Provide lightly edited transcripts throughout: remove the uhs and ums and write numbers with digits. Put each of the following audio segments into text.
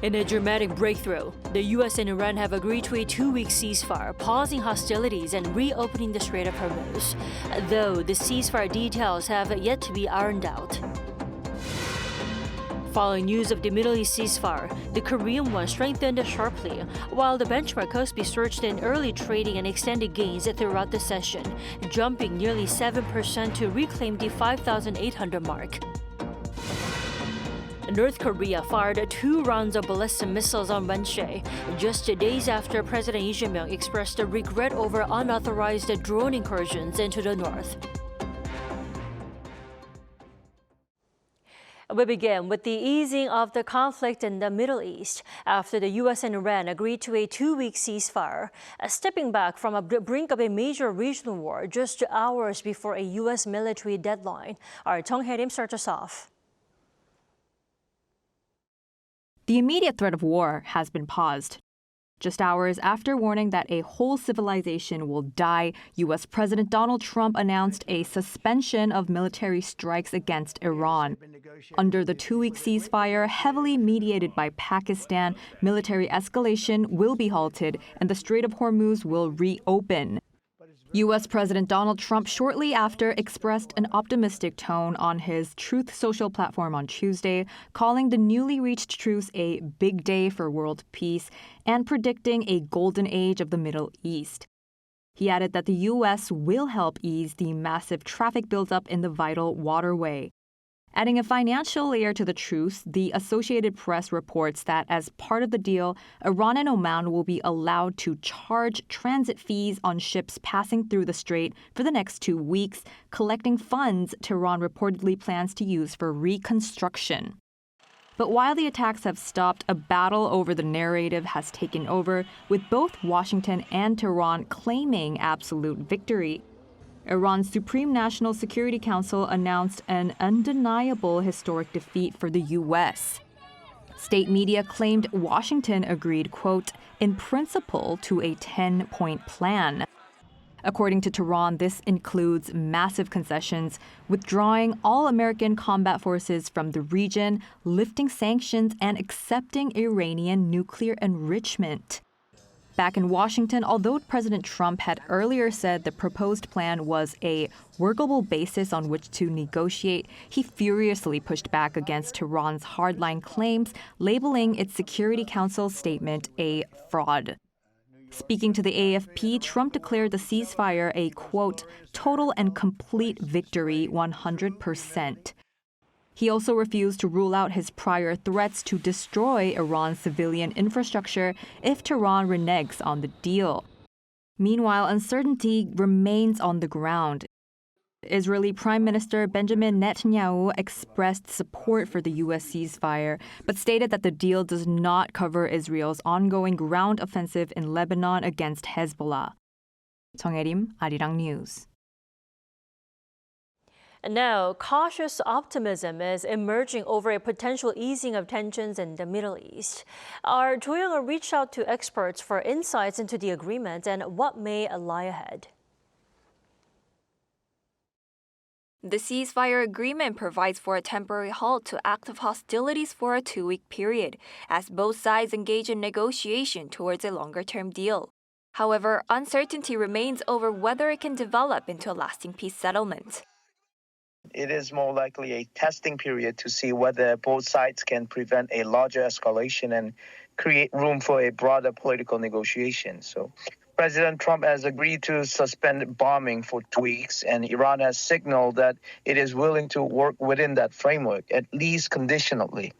In a dramatic breakthrough, the U.S. and Iran have agreed to a 2-week ceasefire, pausing hostilities and reopening the Strait of Hormuz, though the ceasefire details have yet to be ironed out. Following news of the Middle East ceasefire, the Korean won strengthened sharply, while the benchmark Kospi surged in early trading and extended gains throughout the session, jumping nearly 7% to reclaim the 5,800 mark. North Korea fired 2 rounds of ballistic missiles on Wednesday, just days after President Lee Jae-myung expressed regret over unauthorized drone incursions into the north. We begin with the easing of the conflict in the Middle East after the U.S. and Iran agreed to a 2-week ceasefire, stepping back from the brink of a major regional war just hours before a U.S. military deadline. Our Jung Hae-rim starts us off. The immediate threat of war has been paused. Just hours after warning that a whole civilization will die, U.S. President Donald Trump announced a suspension of military strikes against Iran. Under the 2-week ceasefire, heavily mediated by Pakistan, military escalation will be halted and the Strait of Hormuz will reopen. U.S. President Donald Trump shortly after expressed an optimistic tone on his Truth Social platform on Tuesday, calling the newly reached truce a big day for world peace and predicting a golden age of the Middle East. He added that the U.S. will help ease the massive traffic buildup in the vital waterway. Adding a financial layer to the truce, the Associated Press reports that as part of the deal, Iran and Oman will be allowed to charge transit fees on ships passing through the strait for the next 2 weeks, collecting funds Tehran reportedly plans to use for reconstruction. But while the attacks have stopped, a battle over the narrative has taken over, with both Washington and Tehran claiming absolute victory. Iran's Supreme National Security Council announced an undeniable historic defeat for the U.S. State media claimed Washington agreed, quote, in principle to a 10-point plan. According to Tehran, this includes massive concessions, withdrawing all American combat forces from the region, lifting sanctions, and accepting Iranian nuclear enrichment. Back in Washington, although President Trump had earlier said the proposed plan was a workable basis on which to negotiate, he furiously pushed back against Tehran's hardline claims, labeling its Security Council statement a fraud. Speaking to the AFP, Trump declared the ceasefire a, quote, total and complete victory 100%. He also refused to rule out his prior threats to destroy Iran's civilian infrastructure if Tehran reneges on the deal. Meanwhile, uncertainty remains on the ground. Israeli Prime Minister Benjamin Netanyahu expressed support for the U.S. ceasefire, but stated that the deal does not cover Israel's ongoing ground offensive in Lebanon against Hezbollah. Jung Hae-rim, Arirang News. Now, cautious optimism is emerging over a potential easing of tensions in the Middle East. Our Jo Young reached out to experts for insights into the agreement and what may lie ahead. The ceasefire agreement provides for a temporary halt to active hostilities for a 2-week period, as both sides engage in negotiation towards a longer-term deal. However, uncertainty remains over whether it can develop into a lasting peace settlement. It is more likely a testing period to see whether both sides can prevent a larger escalation and create room for a broader political negotiation. So President Trump has agreed to suspend bombing for 2 weeks, and Iran has signaled that it is willing to work within that framework, at least conditionally.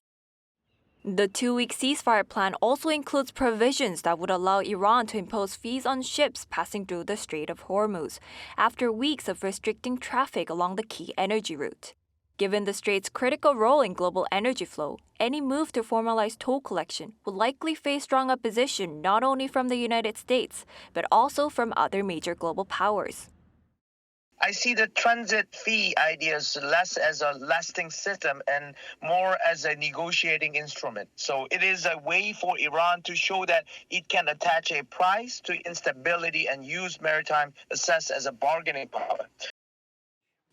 The 2-week ceasefire plan also includes provisions that would allow Iran to impose fees on ships passing through the Strait of Hormuz, after weeks of restricting traffic along the key energy route. Given the strait's critical role in global energy flow, any move to formalize toll collection will likely face strong opposition not only from the United States, but also from other major global powers. I see the transit fee ideas less as a lasting system and more as a negotiating instrument. So it is a way for Iran to show that it can attach a price to instability and use maritime access as a bargaining power.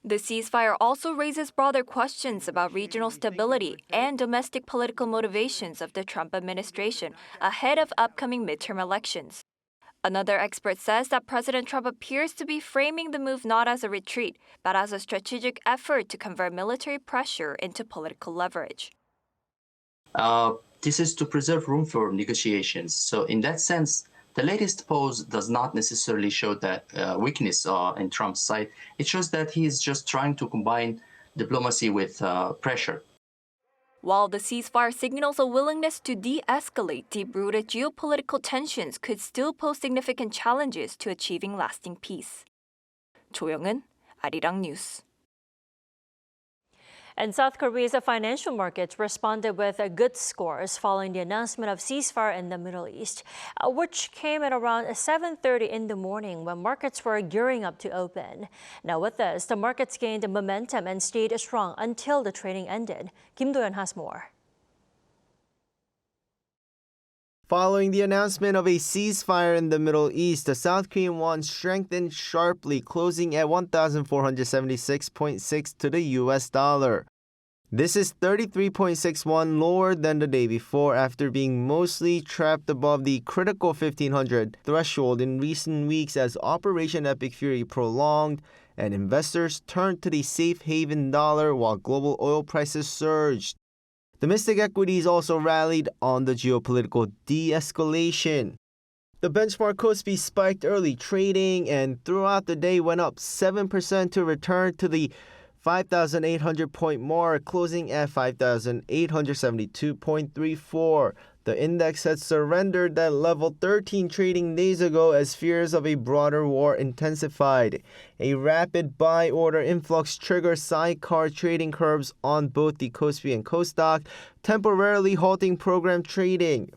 The ceasefire also raises broader questions about regional stability and domestic political motivations of the Trump administration ahead of upcoming midterm elections. Another expert says that President Trump appears to be framing the move not as a retreat, but as a strategic effort to convert military pressure into political leverage. This is to preserve room for negotiations. So in that sense, the latest pose does not necessarily show that weakness in Trump's side. It shows that he is just trying to combine diplomacy with pressure. While the ceasefire signals a willingness to de-escalate, deep-rooted geopolitical tensions could still pose significant challenges to achieving lasting peace. 조영은, Arirang News. And South Korea's financial markets responded with good scores following the announcement of ceasefire in the Middle East, which came at around 7:30 in the morning when markets were gearing up to open. Now with this, the markets gained momentum and stayed strong until the trading ended. Kim Do-yeon has more. Following the announcement of a ceasefire in the Middle East, the South Korean won strengthened sharply, closing at 1,476.6 to the U.S. dollar. This is 33.61 lower than the day before after being mostly trapped above the critical 1,500 threshold in recent weeks as Operation Epic Fury prolonged and investors turned to the safe haven dollar while global oil prices surged. Domestic equities also rallied on the geopolitical de-escalation. The benchmark Kospi spiked early trading and throughout the day went up 7% to return to the 5,800 point mark, closing at 5,872.34. The index had surrendered that level 13 trading days ago as fears of a broader war intensified. A rapid buy order influx triggered sidecar trading curves on both the Kospi and Kosdaq, temporarily halting program trading.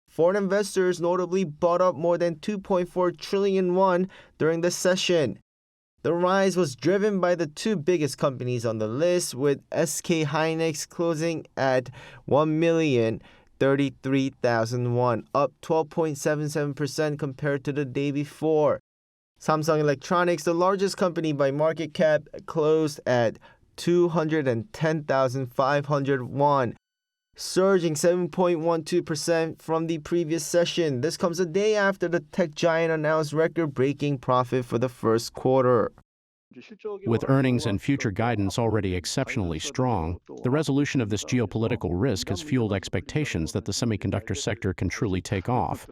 Foreign investors notably bought up more than 2.4 trillion won during the session. The rise was driven by the two biggest companies on the list, with SK Hynix closing at 1,033,000 won, up 12.77% compared to the day before. Samsung Electronics, the largest company by market cap, closed at 210,500 won, surging 7.12% from the previous session. This comes a day after the tech giant announced record-breaking profit for the first quarter. With earnings and future guidance already exceptionally strong, the resolution of this geopolitical risk has fueled expectations that the semiconductor sector can truly take off.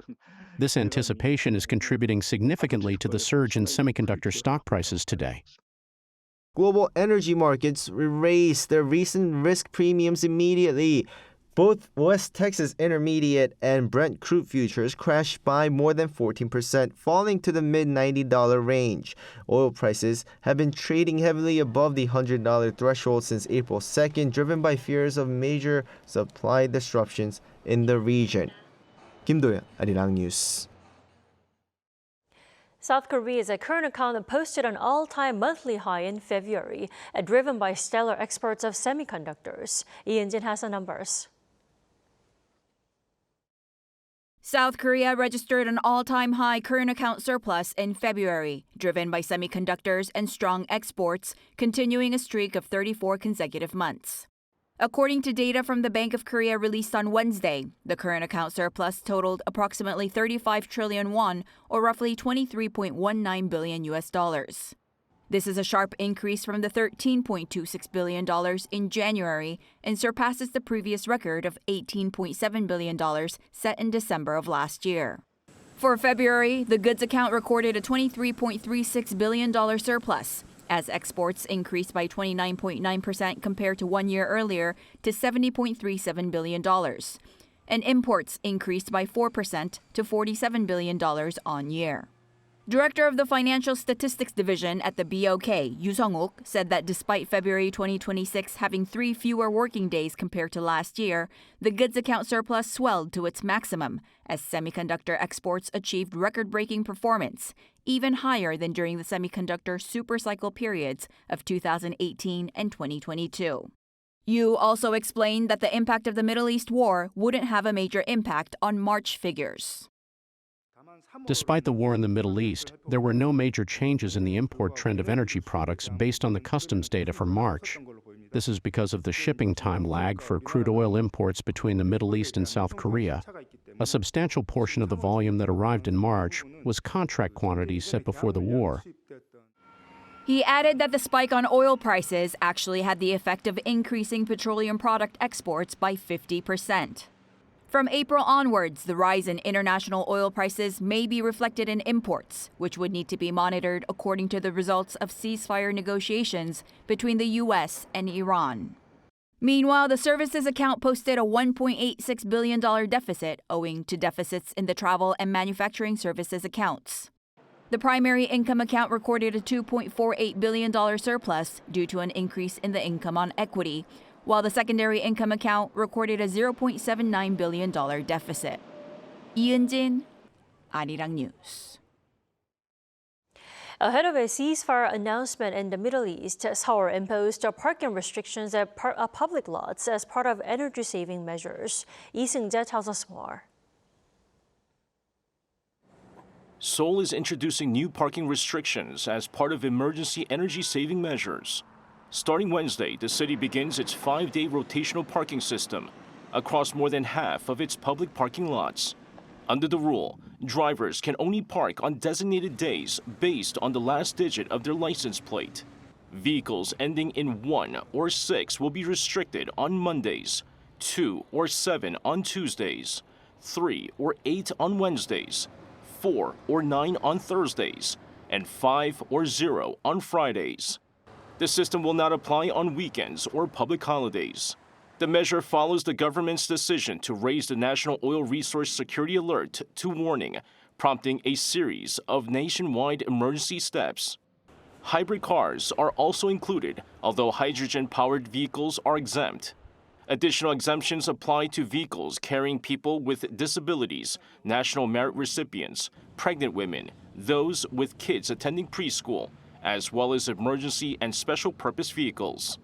This anticipation is contributing significantly to the surge in semiconductor stock prices today. Global energy markets raised their recent risk premiums immediately. Both West Texas Intermediate and Brent crude futures crashed by more than 14%, falling to the mid-$90 range. Oil prices have been trading heavily above the $100 threshold since April 2nd, driven by fears of major supply disruptions in the region. Kim Do-yeon, Arirang News. South Korea's current account posted an all-time monthly high in February, driven by stellar exports of semiconductors. Ian-jin has the numbers. South Korea registered an all-time high current account surplus in February, driven by semiconductors and strong exports, continuing a streak of 34 consecutive months. According to data from the Bank of Korea released on Wednesday, the current account surplus totaled approximately 35 trillion won, or roughly $23.19 billion US dollars. This is a sharp increase from the $13.26 billion in January and surpasses the previous record of $18.7 billion set in December of last year. For February, the goods account recorded a $23.36 billion surplus, as exports increased by 29.9% compared to 1 year earlier to $70.37 billion, and imports increased by 4% to $47 billion on year. Director of the Financial Statistics Division at the BOK, Yoo Sung-wook, said that despite February 2026 having 3 fewer working days compared to last year, the goods account surplus swelled to its maximum as semiconductor exports achieved record-breaking performance, even higher than during the semiconductor supercycle periods of 2018 and 2022. Yoo also explained that the impact of the Middle East war wouldn't have a major impact on March figures. Despite the war in the Middle East, there were no major changes in the import trend of energy products based on the customs data for March. This is because of the shipping time lag for crude oil imports between the Middle East and South Korea. A substantial portion of the volume that arrived in March was contract quantities set before the war. He added that the spike on oil prices actually had the effect of increasing petroleum product exports by 50%. From April onwards, the rise in international oil prices may be reflected in imports, which would need to be monitored according to the results of ceasefire negotiations between the U.S. and Iran. Meanwhile, the services account posted a $1.86 billion deficit owing to deficits in the travel and manufacturing services accounts. The primary income account recorded a $2.48 billion surplus due to an increase in the income on equity, while the secondary income account recorded a $0.79 billion deficit. 이은진, Arirang News. Ahead of a ceasefire announcement in the Middle East, Seoul imposed parking restrictions at public lots as part of energy-saving measures. Lee Seung-jae tells us more. Seoul is introducing new parking restrictions as part of emergency energy-saving measures. Starting Wednesday, the city begins its 5-day rotational parking system across more than half of its public parking lots. Under the rule, drivers can only park on designated days based on the last digit of their license plate. Vehicles ending in 1 or 6 will be restricted on Mondays, 2 or 7 on Tuesdays, 3 or 8 on Wednesdays, 4 or 9 on Thursdays, and 5 or 0 on Fridays. The system will not apply on weekends or public holidays. The measure follows the government's decision to raise the National Oil Resource Security Alert to warning, prompting a series of nationwide emergency steps. Hybrid cars are also included, although hydrogen-powered vehicles are exempt. Additional exemptions apply to vehicles carrying people with disabilities, national merit recipients, pregnant women, those with kids attending preschool, as well as emergency and special purpose vehicles.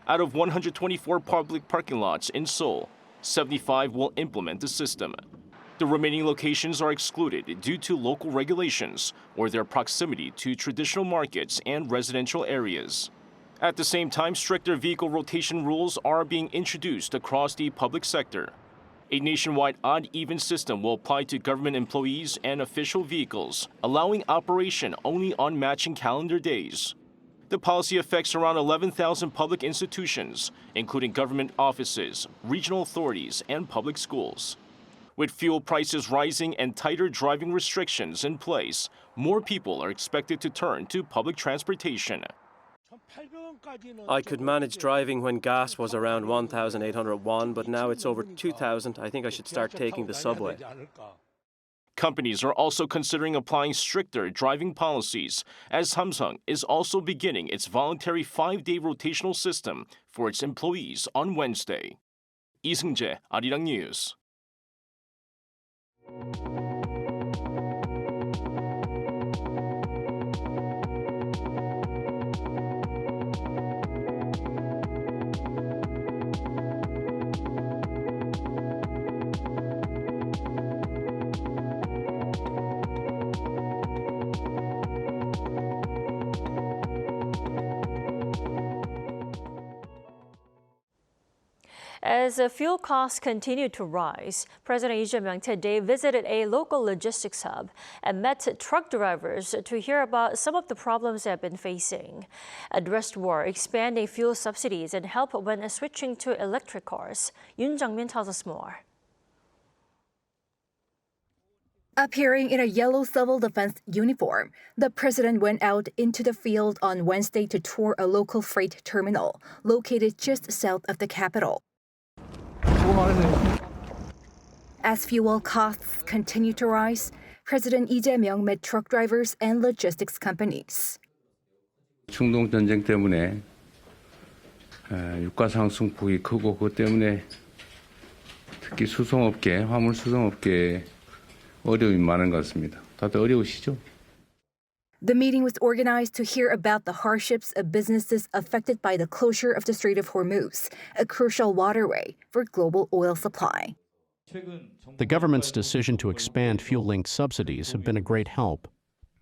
Out of 124 public parking lots in Seoul, 75 will implement the system. The remaining locations are excluded due to local regulations or their proximity to traditional markets and residential areas. At the same time, stricter vehicle rotation rules are being introduced across the public sector. A nationwide odd-even system will apply to government employees and official vehicles, allowing operation only on matching calendar days. The policy affects around 11,000 public institutions, including government offices, regional authorities, and public schools. With fuel prices rising and tighter driving restrictions in place, more people are expected to turn to public transportation. I could manage driving when gas was around 1,801, but now it's over 2,000. I think I should start taking the subway. Companies are also considering applying stricter driving policies, as Samsung is also beginning its voluntary 5-day rotational system for its employees on Wednesday. Lee Seung-jae, Arirang News. As fuel costs continue to rise, President Lee Jae-myung today visited a local logistics hub and met truck drivers to hear about some of the problems they have been facing. Addressed war, expanding fuel subsidies, and help when switching to electric cars. Yoon Jung-min tells us more. Appearing in a yellow civil defense uniform, the president went out into the field on Wednesday to tour a local freight terminal located just south of the capital. As fuel costs continue to rise, President Lee Jae-myung met truck drivers and logistics companies. 중동 전쟁 때문에 유가 상승폭이 크고 그것 때문에 특히 수송업계, 화물 수송업계에 어려움이 많은 것 같습니다. 다들 어려우시죠? The meeting was organized to hear about the hardships of businesses affected by the closure of the Strait of Hormuz, a crucial waterway for global oil supply. The government's decision to expand fuel-linked subsidies have been a great help,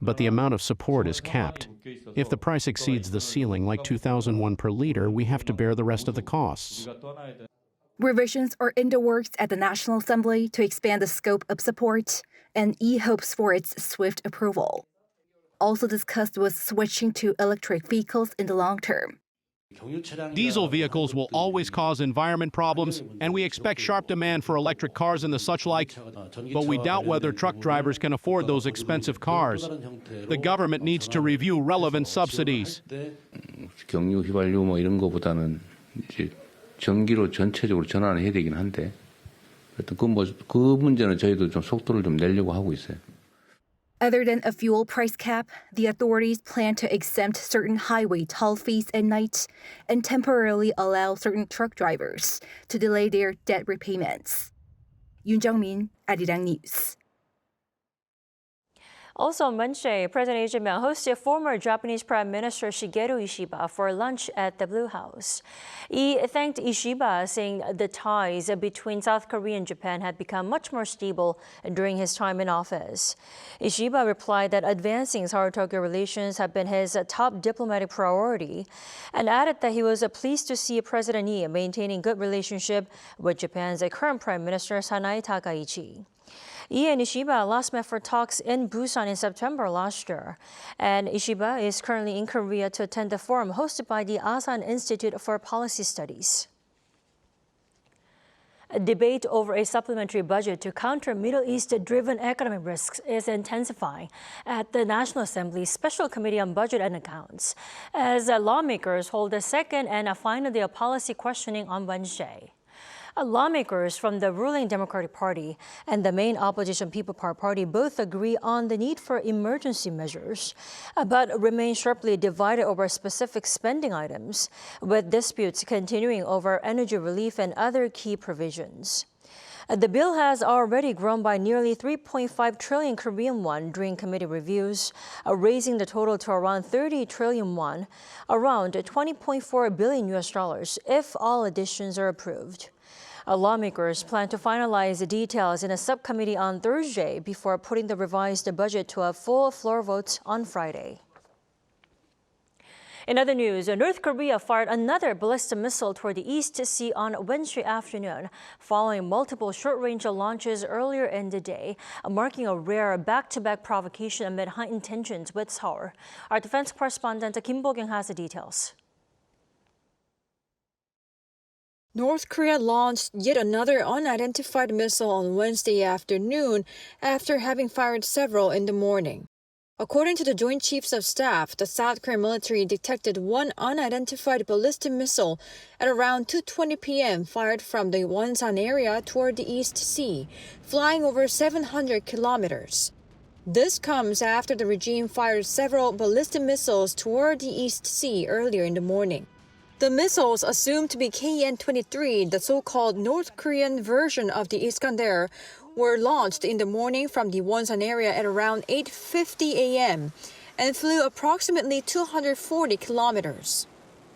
but the amount of support is capped. If the price exceeds the ceiling, like 2001 per liter, we have to bear the rest of the costs. Revisions are in the works at the National Assembly to expand the scope of support, and E hopes for its swift approval. Also discussed was switching to electric vehicles in the long term. Diesel vehicles will always cause environment problems, and we expect sharp demand for electric cars and the such like, but we doubt whether truck drivers can afford those expensive cars. The government needs to review relevant subsidies. 경유 휘발유 뭐 이런 거보다는 이제 전기로 전체적으로 전환을 해야 되긴 한데, 그 문제는 저희도 좀 속도를 좀 내려고 하고 있어요. Other than a fuel price cap, the authorities plan to exempt certain highway toll fees at night and temporarily allow certain truck drivers to delay their debt repayments. Yoon Jung-min, Arirang News. Also on Wednesday, President Lee Jae-myung hosted former Japanese Prime Minister Shigeru Ishiba for lunch at the Blue House. He thanked Ishiba, saying the ties between South Korea and Japan had become much more stable during his time in office. Ishiba replied that advancing Seoul-Tokyo relations have been his top diplomatic priority, and added that he was pleased to see President Lee maintaining good relationship with Japan's current Prime Minister Sanae Takaichi. Lee and Ishiba last met for talks in Busan in September last year, and Ishiba is currently in Korea to attend a forum hosted by the Asan Institute for Policy Studies. A debate over a supplementary budget to counter Middle East-driven economic risks is intensifying at the National Assembly's Special Committee on Budget and Accounts, as lawmakers hold a second and a final day of policy questioning on Wednesday. Lawmakers from the ruling Democratic Party and the main opposition People Power Party both agree on the need for emergency measures, but remain sharply divided over specific spending items, with disputes continuing over energy relief and other key provisions. The bill has already grown by nearly 3.5 trillion Korean won during committee reviews, raising the total to around 30 trillion won, around $20.4 billion if all additions are approved. Lawmakers plan to finalize the details in a subcommittee on Thursday before putting the revised budget to a full floor vote on Friday. In other news, North Korea fired another ballistic missile toward the East Sea on Wednesday afternoon, following multiple short-range launches earlier in the day, marking a rare back-to-back provocation amid heightened tensions with Seoul. Our defense correspondent Kim Bo-kyung has the details. North Korea launched yet another unidentified missile on Wednesday afternoon after having fired several in the morning. According to the Joint Chiefs of Staff, the South Korean military detected one unidentified ballistic missile at around 2:20 p.m. fired from the Wonsan area toward the East Sea, flying over 700 kilometers. This comes after the regime fired several ballistic missiles toward the East Sea earlier in the morning. The missiles, assumed to be KN-23, the so-called North Korean version of the Iskander, were launched in the morning from the Wonsan area at around 8:50 a.m. and flew approximately 240 kilometers.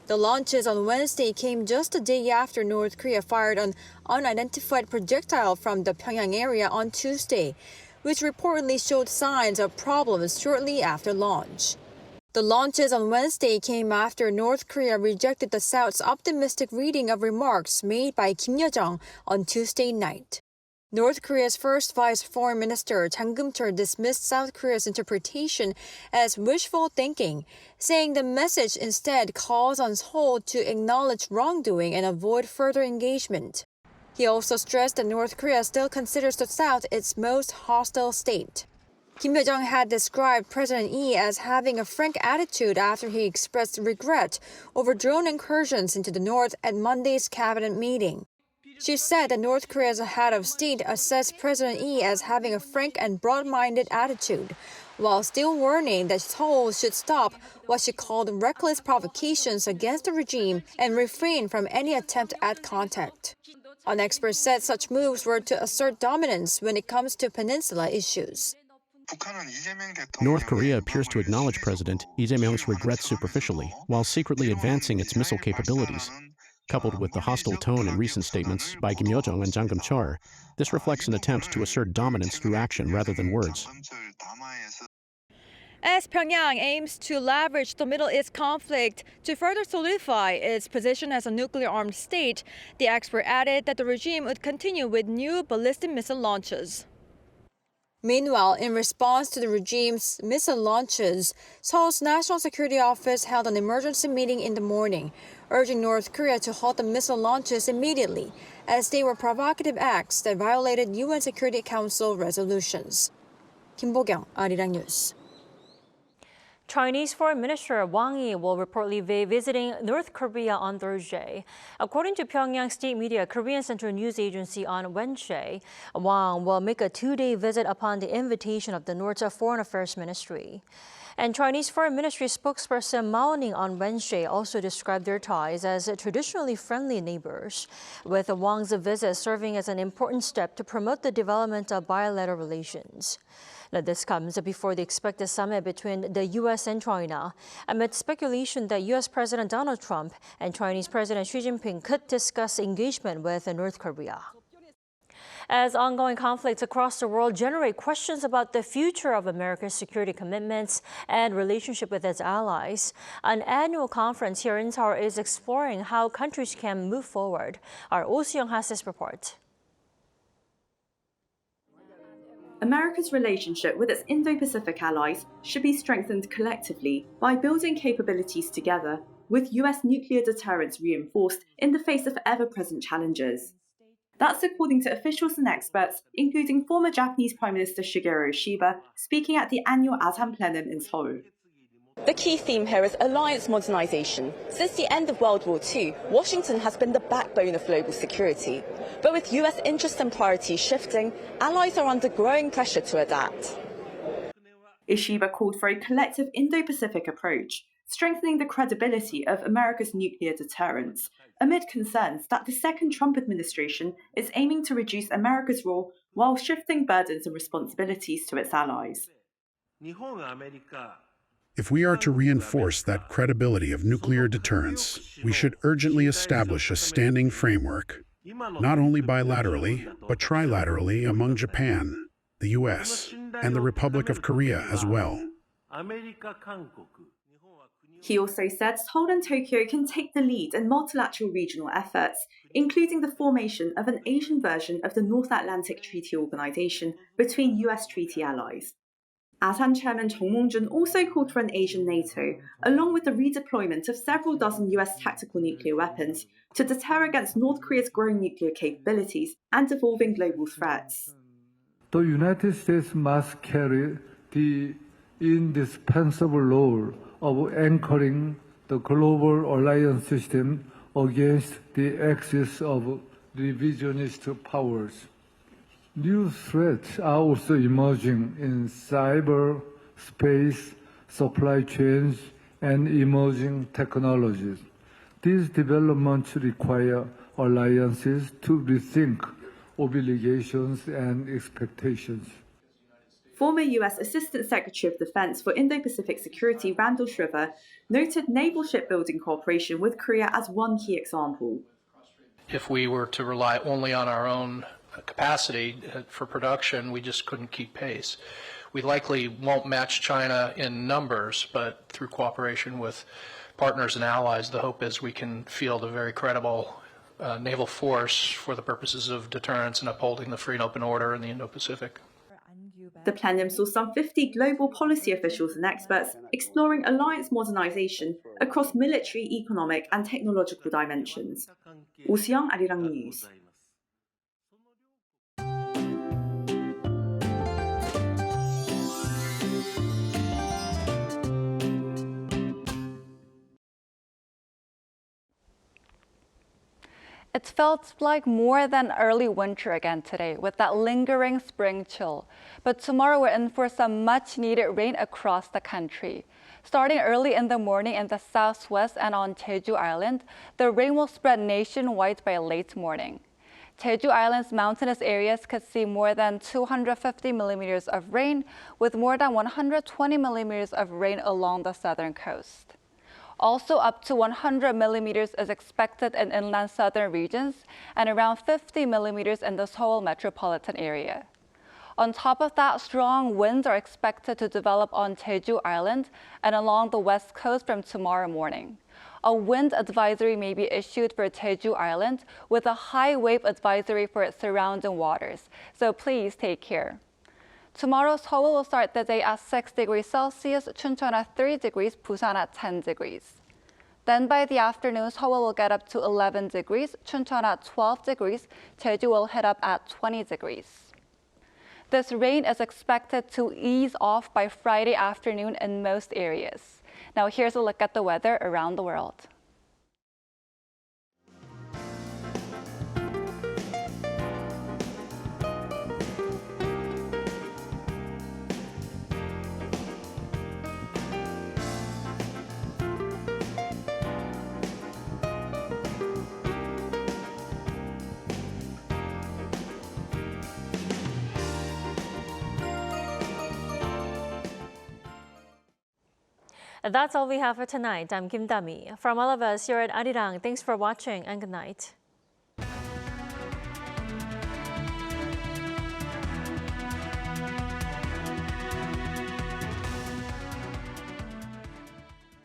The launches on Wednesday came just a day after North Korea fired an unidentified projectile from the Pyongyang area on Tuesday, which reportedly showed signs of problems shortly after launch. The launches on Wednesday came after North Korea rejected the South's optimistic reading of remarks made by Kim Yo-jong on Tuesday night. North Korea's first Vice Foreign Minister Jang Geum-chul dismissed South Korea's interpretation as wishful thinking, saying the message instead calls on Seoul to acknowledge wrongdoing and avoid further engagement. He also stressed that North Korea still considers the South its most hostile state. Kim Yo-jong had described President Lee as having a frank attitude after he expressed regret over drone incursions into the north at Monday's cabinet meeting. She said that North Korea's head of state assessed President Lee as having a frank and broad-minded attitude, while still warning that Seoul should stop what she called reckless provocations against the regime and refrain from any attempt at contact. An expert said such moves were to assert dominance when it comes to peninsula issues. North Korea appears to acknowledge President Lee Jae-myung's regrets superficially, while secretly advancing its missile capabilities. Coupled with the hostile tone in recent statements by Kim Yo-jong and Jang Kim-chol, this reflects an attempt to assert dominance through action rather than words. As Pyongyang aims to leverage the Middle East conflict to further solidify its position as a nuclear-armed state, the expert added that the regime would continue with new ballistic missile launches. Meanwhile, in response to the regime's missile launches, Seoul's National Security Office held an emergency meeting in the morning, urging North Korea to halt the missile launches immediately, as they were provocative acts that violated UN Security Council resolutions. Kim Bo-kyung, Arirang News. Chinese Foreign Minister Wang Yi will reportedly be visiting North Korea on Thursday. According to Pyongyang state media Korean Central News Agency on Wednesday, Wang will make a two-day visit upon the invitation of the North's Foreign Affairs Ministry. And Chinese Foreign Ministry spokesperson Mao Ning on Wednesday also described their ties as traditionally friendly neighbors, with Wang's visit serving as an important step to promote the development of bilateral relations. Now, this comes before the expected summit between the U.S. and China, amid speculation that U.S. President Donald Trump and Chinese President Xi Jinping could discuss engagement with North Korea. As ongoing conflicts across the world generate questions about the future of America's security commitments and relationship with its allies, an annual conference here in Seoul is exploring how countries can move forward. Our Oh Seong has this report. America's relationship with its Indo-Pacific allies should be strengthened collectively by building capabilities together, with US nuclear deterrence reinforced in the face of ever-present challenges. That's according to officials and experts, including former Japanese Prime Minister Shigeru Ishiba, speaking at the annual Asan Plenum in Seoul. The key theme here is alliance modernization. Since the end of World War II, Washington has been the backbone of global security. But with US interests and priorities shifting, allies are under growing pressure to adapt. Ishiba called for a collective Indo-Pacific approach, strengthening the credibility of America's nuclear deterrence, amid concerns that the second Trump administration is aiming to reduce America's role while shifting burdens and responsibilities to its allies. If we are to reinforce that credibility of nuclear deterrence, we should urgently establish a standing framework, not only bilaterally, but trilaterally among Japan, the US, and the Republic of Korea as well. He also said Seoul and Tokyo can take the lead in multilateral regional efforts, including the formation of an Asian version of the North Atlantic Treaty Organization between US treaty allies. Asan Chairman Chung Mong-jun also called for an Asian NATO, along with the redeployment of several dozen US tactical nuclear weapons to deter against North Korea's growing nuclear capabilities and evolving global threats. The United States must carry the indispensable role of anchoring the global alliance system against the axis of revisionist powers. New threats are also emerging in cyber, space, supply chains, and emerging technologies. These developments require alliances to rethink obligations and expectations. Former US Assistant Secretary of Defense for Indo-Pacific Security Randall Shriver noted naval shipbuilding cooperation with Korea as one key example. If we were to rely only on our own capacity for production, we just couldn't keep pace. We likely won't match China in numbers, but through cooperation with partners and allies, the hope is we can field a very credible naval force for the purposes of deterrence and upholding the free and open order in the Indo-Pacific. The plenum saw some 50 global policy officials and experts exploring alliance modernization across military, economic, and technological dimensions. Oh Seong, Arirang News. It felt like more than early winter again today, with that lingering spring chill. But tomorrow we're in for some much-needed rain across the country. Starting early in the morning in the southwest and on Jeju Island, the rain will spread nationwide by late morning. Jeju Island's mountainous areas could see more than 250 millimeters of rain, with more than 120 millimeters of rain along the southern coast. Also, up to 100 millimeters is expected in inland southern regions and around 50 millimeters in the Seoul metropolitan area. On top of that, strong winds are expected to develop on Jeju Island and along the west coast from tomorrow morning. A wind advisory may be issued for Jeju Island with a high wave advisory for its surrounding waters, so please take care. Tomorrow, Seoul will start the day at 6 degrees Celsius, Chuncheon at 3 degrees, Busan at 10 degrees. Then by the afternoon, Seoul will get up to 11 degrees, Chuncheon at 12 degrees, Jeju will hit up at 20 degrees. This rain is expected to ease off by Friday afternoon in most areas. Now here's a look at the weather around the world. That's all we have for tonight. I'm Kim Dami. From all of us here at Arirang, thanks for watching and good night.